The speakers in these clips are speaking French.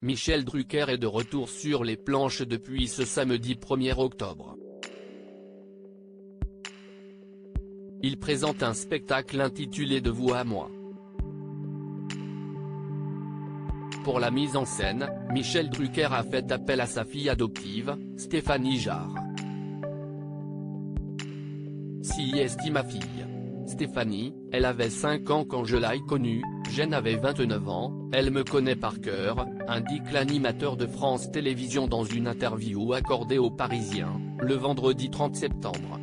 Michel Drucker est de retour sur les planches depuis ce samedi 1er octobre. Il présente un spectacle intitulé De vous à moi. Pour la mise en scène, Michel Drucker a fait appel à sa fille adoptive, Stéphanie Jarre. Si est ma fille. Stéphanie, elle avait 5 ans quand je l'ai connue, Jeanne avait 29 ans, elle me connaît par cœur, indique l'animateur de France Télévisions dans une interview accordée aux Parisiens, le vendredi 30 septembre.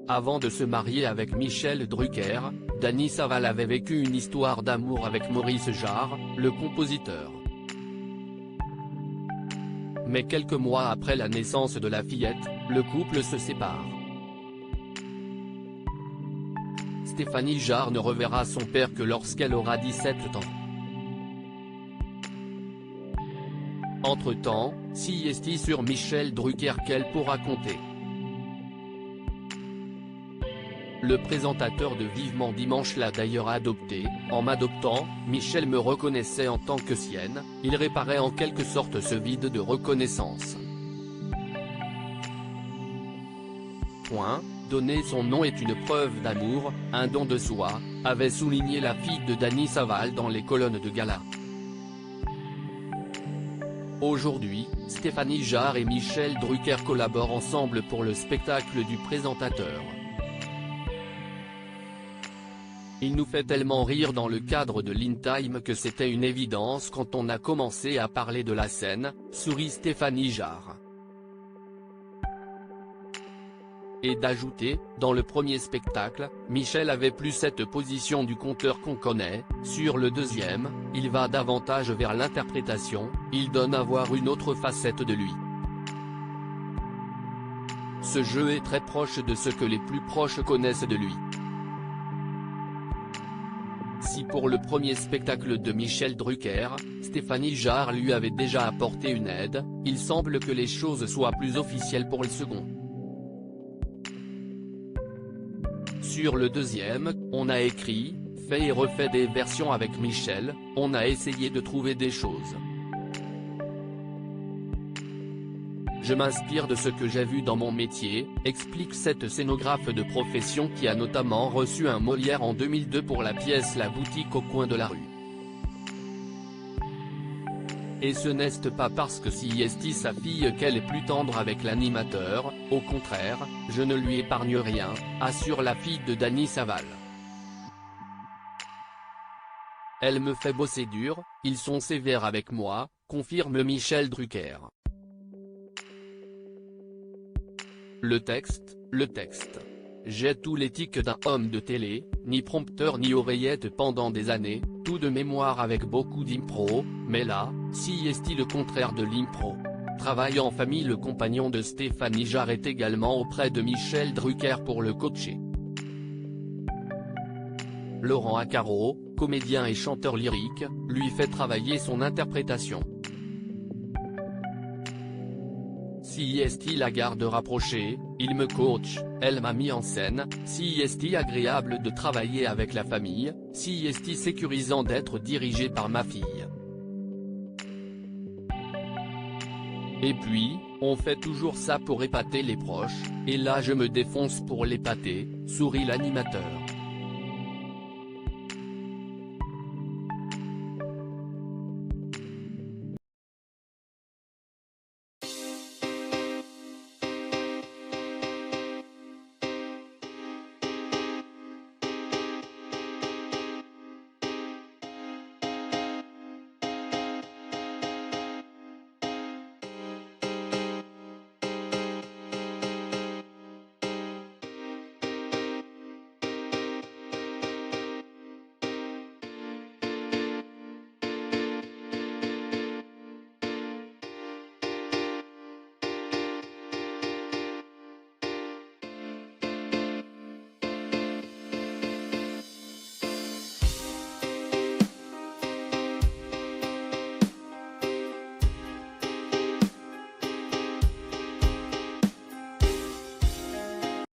Avant de se marier avec Michel Drucker, Dany Saval avait vécu une histoire d'amour avec Maurice Jarre, le compositeur. Mais quelques mois après la naissance de la fillette, le couple se sépare. Stéphanie Jarre ne reverra son père que lorsqu'elle aura 17 ans. Entre-temps, si est sur Michel Drucker qu'elle pourra compter. Le présentateur de Vivement Dimanche l'a d'ailleurs adopté, en m'adoptant, Michel me reconnaissait en tant que sienne, il réparait en quelque sorte ce vide de reconnaissance. Donner son nom est une preuve d'amour, un don de soi, avait souligné la fille de Dany Saval dans les colonnes de gala. Aujourd'hui, Stéphanie Jarre et Michel Drucker collaborent ensemble pour le spectacle du présentateur. Il nous fait tellement rire dans le cadre de l'In-Time que c'était une évidence quand on a commencé à parler de la scène, sourit Stéphanie Jarre. Et d'ajouter, dans le premier spectacle, Michel avait plus cette position du conteur qu'on connaît, sur le deuxième, il va davantage vers l'interprétation, il donne à voir une autre facette de lui. Ce jeu est très proche de ce que les plus proches connaissent de lui. Si pour le premier spectacle de Michel Drucker, Stéphanie Jarre lui avait déjà apporté une aide, il semble que les choses soient plus officielles pour le second. Sur le deuxième, on a écrit, fait et refait des versions avec Michel, on a essayé de trouver des choses. Je m'inspire de ce que j'ai vu dans mon métier, explique cette scénographe de profession qui a notamment reçu un Molière en 2002 pour la pièce La boutique au coin de la rue. Et ce n'est pas parce que si est sa fille qu'elle est plus tendre avec l'animateur, au contraire, je ne lui épargne rien, assure la fille de Dany Saval. Elle me fait bosser dur, ils sont sévères avec moi, confirme Michel Drucker. Le texte. J'ai tout l'éthique d'un homme de télé, ni prompteur ni oreillette pendant des années, tout de mémoire avec beaucoup d'impro, mais là, si est le contraire de l'impro. Travaille en famille. Le compagnon de Stéphanie Jarre est également auprès de Michel Drucker pour le coacher. Laurent Accaro, comédien et chanteur lyrique, lui fait travailler son interprétation. Si est la garde rapprochée, il me coach, elle m'a mis en scène, si est agréable de travailler avec la famille, si est sécurisant d'être dirigé par ma fille. Et puis, on fait toujours ça pour épater les proches, et là je me défonce pour l'épater, sourit l'animateur.